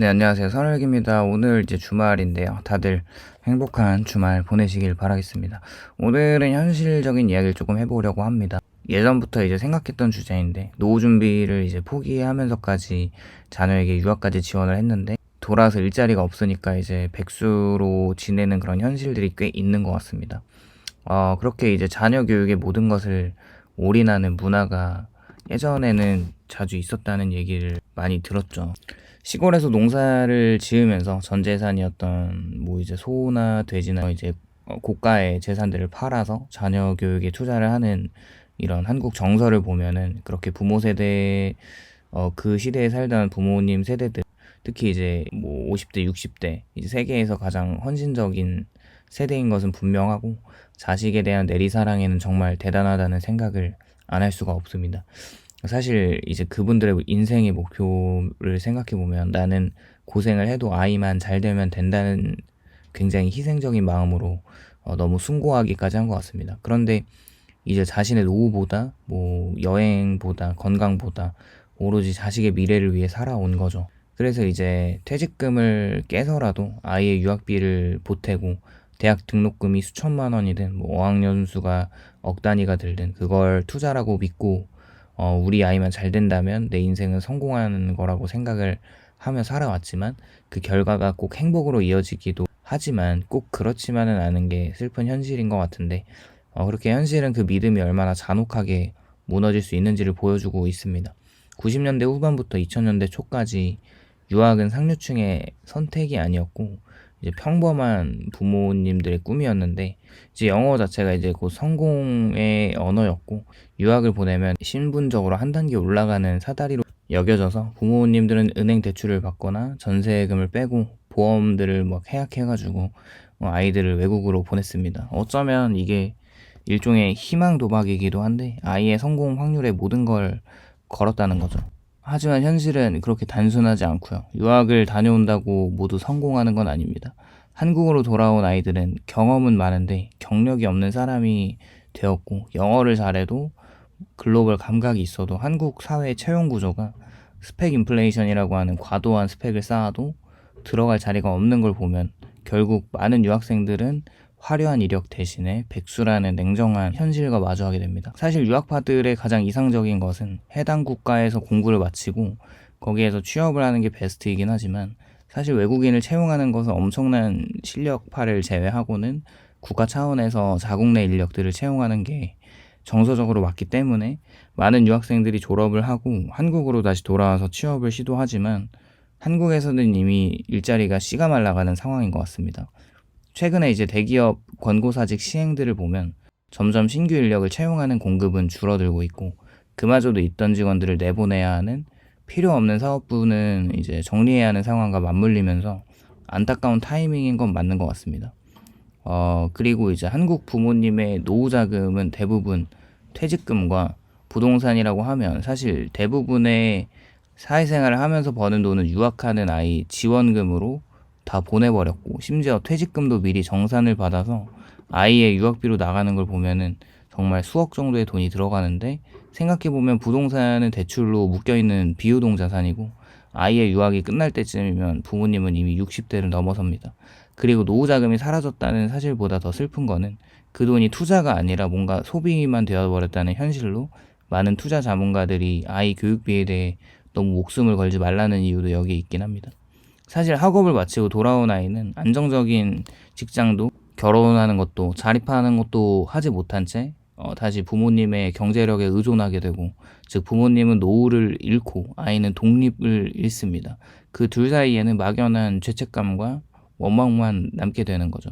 네, 안녕하세요. 선욱입니다. 오늘 이제 주말인데요. 다들 행복한 주말 보내시길 바라겠습니다. 오늘은 현실적인 이야기를 조금 해보려고 합니다. 예전부터 이제 생각했던 주제인데, 노후 준비를 이제 포기하면서까지 자녀에게 유학까지 지원을 했는데, 돌아서 일자리가 없으니까 이제 백수로 지내는 그런 현실들이 꽤 있는 것 같습니다. 그렇게 이제 자녀 교육의 모든 것을 올인하는 문화가 예전에는 자주 있었다는 얘기를 많이 들었죠. 시골에서 농사를 지으면서 전 재산이었던 뭐 이제 소나 돼지나 이제 고가의 재산들을 팔아서 자녀 교육에 투자를 하는 이런 한국 정서를 보면은 그렇게 부모 세대 그 시대에 살던 부모님 세대들, 특히 이제 뭐 50대, 60대 이제 세계에서 가장 헌신적인 세대인 것은 분명하고, 자식에 대한 내리사랑에는 정말 대단하다는 생각을 안 할 수가 없습니다. 사실 이제 그분들의 인생의 목표를 생각해 보면, 나는 고생을 해도 아이만 잘 되면 된다는 굉장히 희생적인 마음으로 너무 숭고하기까지 한 것 같습니다. 그런데 이제 자신의 노후보다 뭐 여행보다 건강보다 오로지 자식의 미래를 위해 살아온 거죠. 그래서 이제 퇴직금을 깨서라도 아이의 유학비를 보태고, 대학 등록금이 수천만 원이든 뭐 어학연수가 억 단위가 들든 그걸 투자라고 믿고 우리 아이만 잘 된다면 내 인생은 성공하는 거라고 생각을 하며 살아왔지만, 그 결과가 꼭 행복으로 이어지기도 하지만 꼭 그렇지만은 않은 게 슬픈 현실인 것 같은데, 그렇게 현실은 그 믿음이 얼마나 잔혹하게 무너질 수 있는지를 보여주고 있습니다. 90년대 후반부터 2000년대 초까지 유학은 상류층의 선택이 아니었고 이제 평범한 부모님들의 꿈이었는데, 이제 영어 자체가 이제 곧 성공의 언어였고, 유학을 보내면 신분적으로 한 단계 올라가는 사다리로 여겨져서 부모님들은 은행 대출을 받거나 전세금을 빼고 보험들을 막 해약해가지고 아이들을 외국으로 보냈습니다. 어쩌면 이게 일종의 희망 도박이기도 한데, 아이의 성공 확률에 모든 걸 걸었다는 거죠. 하지만 현실은 그렇게 단순하지 않고요. 유학을 다녀온다고 모두 성공하는 건 아닙니다. 한국으로 돌아온 아이들은 경험은 많은데 경력이 없는 사람이 되었고, 영어를 잘해도 글로벌 감각이 있어도 한국 사회의 채용 구조가 스펙 인플레이션이라고 하는 과도한 스펙을 쌓아도 들어갈 자리가 없는 걸 보면, 결국 많은 유학생들은 화려한 이력 대신에 백수라는 냉정한 현실과 마주하게 됩니다. 사실 유학파들의 가장 이상적인 것은 해당 국가에서 공부를 마치고 거기에서 취업을 하는 게 베스트이긴 하지만, 사실 외국인을 채용하는 것은 엄청난 실력파를 제외하고는 국가 차원에서 자국 내 인력들을 채용하는 게 정서적으로 맞기 때문에, 많은 유학생들이 졸업을 하고 한국으로 다시 돌아와서 취업을 시도하지만 한국에서는 이미 일자리가 씨가 말라가는 상황인 것 같습니다. 최근에 이제 대기업 권고사직 시행들을 보면 점점 신규 인력을 채용하는 공급은 줄어들고 있고, 그마저도 있던 직원들을 내보내야 하는, 필요 없는 사업부는 이제 정리해야 하는 상황과 맞물리면서 안타까운 타이밍인 건 맞는 것 같습니다. 그리고 이제 한국 부모님의 노후 자금은 대부분 퇴직금과 부동산이라고 하면, 사실 대부분의 사회생활을 하면서 버는 돈은 유학하는 아이 지원금으로 다 보내버렸고, 심지어 퇴직금도 미리 정산을 받아서 아이의 유학비로 나가는 걸 보면은 정말 수억 정도의 돈이 들어가는데, 생각해보면 부동산은 대출로 묶여있는 비유동 자산이고, 아이의 유학이 끝날 때쯤이면 부모님은 이미 60대를 넘어섭니다. 그리고 노후 자금이 사라졌다는 사실보다 더 슬픈 거는, 그 돈이 투자가 아니라 뭔가 소비만 되어버렸다는 현실로 많은 투자 자문가들이 아이 교육비에 대해 너무 목숨을 걸지 말라는 이유도 여기에 있긴 합니다. 사실 학업을 마치고 돌아온 아이는 안정적인 직장도, 결혼하는 것도, 자립하는 것도 하지 못한 채 다시 부모님의 경제력에 의존하게 되고, 즉 부모님은 노후를 잃고 아이는 독립을 잃습니다. 그 둘 사이에는 막연한 죄책감과 원망만 남게 되는 거죠.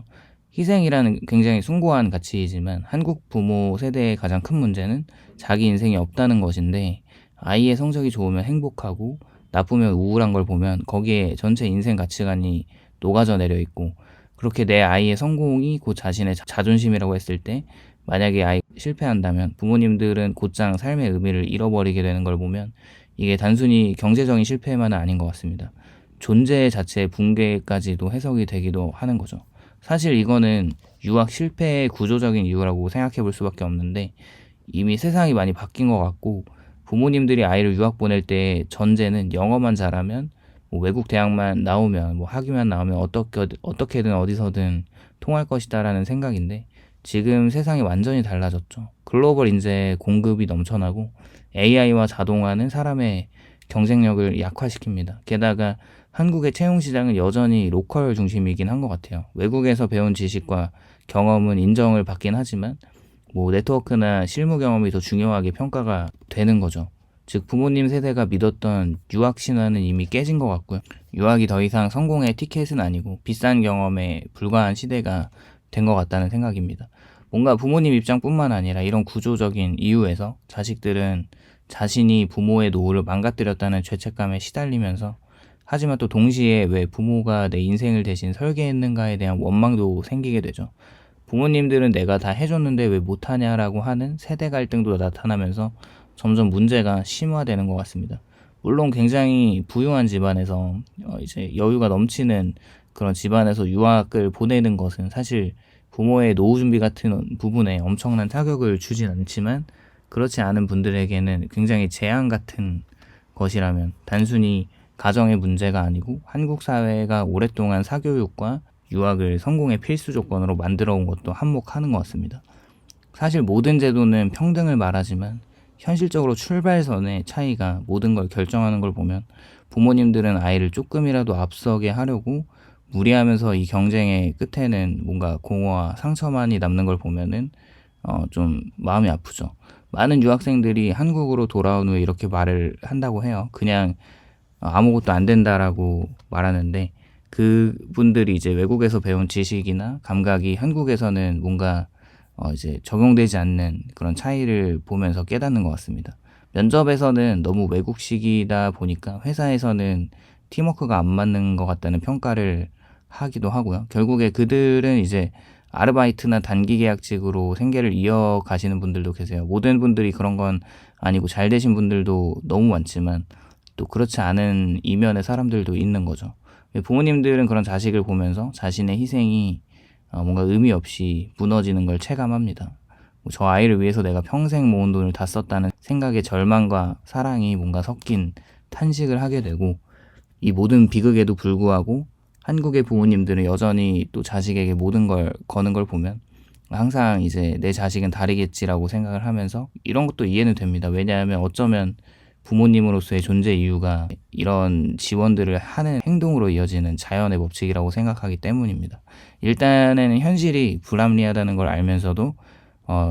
희생이라는 굉장히 숭고한 가치이지만 한국 부모 세대의 가장 큰 문제는 자기 인생이 없다는 것인데, 아이의 성적이 좋으면 행복하고 나쁘면 우울한 걸 보면 거기에 전체 인생 가치관이 녹아져 내려 있고, 그렇게 내 아이의 성공이 곧 자신의 자존심이라고 했을 때, 만약에 아이가 실패한다면 부모님들은 곧장 삶의 의미를 잃어버리게 되는 걸 보면, 이게 단순히 경제적인 실패만은 아닌 것 같습니다. 존재 자체의 붕괴까지도 해석이 되기도 하는 거죠. 사실 이거는 유학 실패의 구조적인 이유라고 생각해 볼 수밖에 없는데, 이미 세상이 많이 바뀐 것 같고, 부모님들이 아이를 유학 보낼 때 전제는 영어만 잘하면 뭐 외국 대학만 나오면 뭐 학위만 나오면 어떻게든 어디서든 통할 것이다라는 생각인데 지금 세상이 완전히 달라졌죠. 글로벌 인재 공급이 넘쳐나고 AI와 자동화는 사람의 경쟁력을 약화시킵니다. 게다가 한국의 채용 시장은 여전히 로컬 중심이긴 한 것 같아요. 외국에서 배운 지식과 경험은 인정을 받긴 하지만 뭐 네트워크나 실무 경험이 더 중요하게 평가가 되는 거죠. 즉 부모님 세대가 믿었던 유학 신화는 이미 깨진 것 같고요. 유학이 더 이상 성공의 티켓은 아니고 비싼 경험에 불과한 시대가 된 것 같다는 생각입니다. 뭔가 부모님 입장뿐만 아니라 이런 구조적인 이유에서 자식들은 자신이 부모의 노후를 망가뜨렸다는 죄책감에 시달리면서 하지만 또 동시에 왜 부모가 내 인생을 대신 설계했는가에 대한 원망도 생기게 되죠. 부모님들은 내가 다 해줬는데 왜 못하냐라고 하는 세대 갈등도 나타나면서 점점 문제가 심화되는 것 같습니다. 물론 굉장히 부유한 집안에서 이제 여유가 넘치는 그런 집안에서 유학을 보내는 것은 사실 부모의 노후 준비 같은 부분에 엄청난 타격을 주진 않지만 그렇지 않은 분들에게는 굉장히 재앙 같은 것이라면 단순히 가정의 문제가 아니고 한국 사회가 오랫동안 사교육과 유학을 성공의 필수 조건으로 만들어 온 것도 한몫하는 것 같습니다. 사실 모든 제도는 평등을 말하지만 현실적으로 출발선의 차이가 모든 걸 결정하는 걸 보면 부모님들은 아이를 조금이라도 앞서게 하려고 무리하면서 이 경쟁의 끝에는 뭔가 공허와 상처만이 남는 걸 보면은 좀 마음이 아프죠. 많은 유학생들이 한국으로 돌아온 후에 이렇게 말을 한다고 해요. 그냥 아무것도 안 된다라고 말하는데 그분들이 이제 외국에서 배운 지식이나 감각이 한국에서는 뭔가 이제 적용되지 않는 그런 차이를 보면서 깨닫는 것 같습니다. 면접에서는 너무 외국식이다 보니까 회사에서는 팀워크가 안 맞는 것 같다는 평가를 하기도 하고요. 결국에 그들은 이제 아르바이트나 단기 계약직으로 생계를 이어가시는 분들도 계세요. 모든 분들이 그런 건 아니고 잘 되신 분들도 너무 많지만 또 그렇지 않은 이면의 사람들도 있는 거죠. 부모님들은 그런 자식을 보면서 자신의 희생이 뭔가 의미 없이 무너지는 걸 체감합니다. 저 아이를 위해서 내가 평생 모은 돈을 다 썼다는 생각의 절망과 사랑이 뭔가 섞인 탄식을 하게 되고 이 모든 비극에도 불구하고 한국의 부모님들은 여전히 또 자식에게 모든 걸 거는 걸 보면 항상 이제 내 자식은 다르겠지라고 생각을 하면서 이런 것도 이해는 됩니다. 왜냐하면 어쩌면 부모님으로서의 존재 이유가 이런 지원들을 하는 행동으로 이어지는 자연의 법칙이라고 생각하기 때문입니다. 일단은 현실이 불합리하다는 걸 알면서도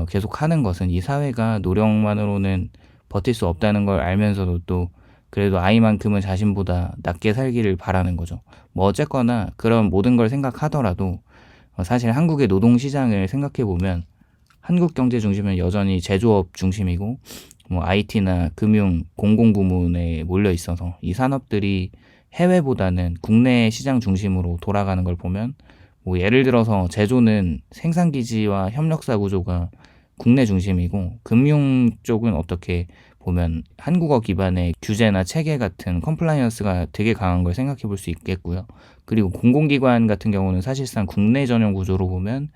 계속 하는 것은 이 사회가 노력만으로는 버틸 수 없다는 걸 알면서도 또 그래도 아이만큼은 자신보다 낫게 살기를 바라는 거죠. 뭐 어쨌거나 그런 모든 걸 생각하더라도 사실 한국의 노동시장을 생각해보면 한국 경제 중심은 여전히 제조업 중심이고 뭐 IT나 금융, 공공부문에 몰려 있어서 이 산업들이 해외보다는 국내 시장 중심으로 돌아가는 걸 보면 뭐 예를 들어서 제조는 생산기지와 협력사 구조가 국내 중심이고 금융 쪽은 어떻게 보면 한국어 기반의 규제나 체계 같은 컴플라이언스가 되게 강한 걸 생각해 볼 수 있겠고요. 그리고 공공기관 같은 경우는 사실상 국내 전용 구조로 보면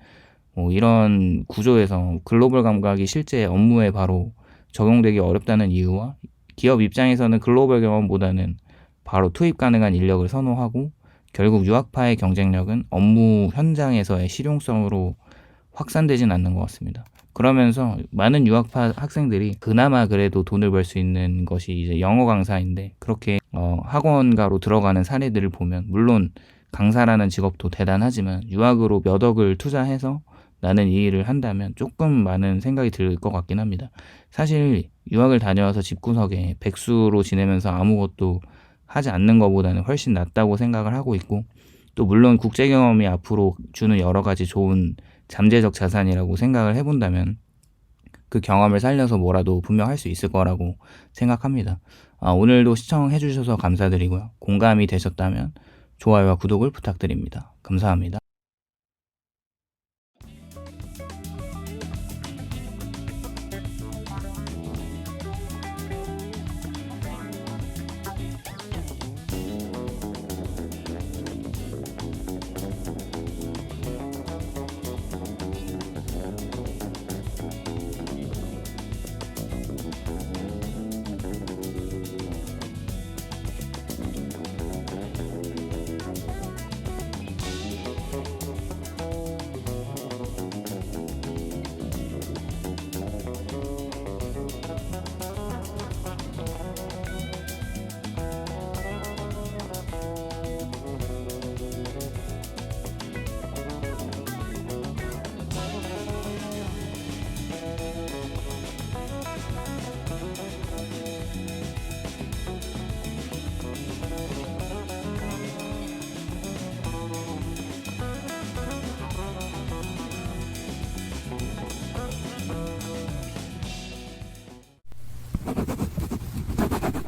이런 구조에서 글로벌 감각이 실제 업무에 바로 적용되기 어렵다는 이유와 기업 입장에서는 글로벌 경험보다는 바로 투입 가능한 인력을 선호하고 결국 유학파의 경쟁력은 업무 현장에서의 실용성으로 확산되진 않는 것 같습니다. 그러면서 많은 유학파 학생들이 그나마 그래도 돈을 벌 수 있는 것이 이제 영어 강사인데 그렇게 학원가로 들어가는 사례들을 보면 물론 강사라는 직업도 대단하지만 유학으로 몇 억을 투자해서 나는 이 일을 한다면 조금 많은 생각이 들 것 같긴 합니다. 사실 유학을 다녀와서 집구석에 백수로 지내면서 아무것도 하지 않는 것보다는 훨씬 낫다고 생각을 하고 있고 또 물론 국제 경험이 앞으로 주는 여러 가지 좋은 잠재적 자산이라고 생각을 해본다면 그 경험을 살려서 뭐라도 분명 할 수 있을 거라고 생각합니다. 오늘도 시청해 주셔서 감사드리고요. 공감이 되셨다면 좋아요와 구독을 부탁드립니다. 감사합니다.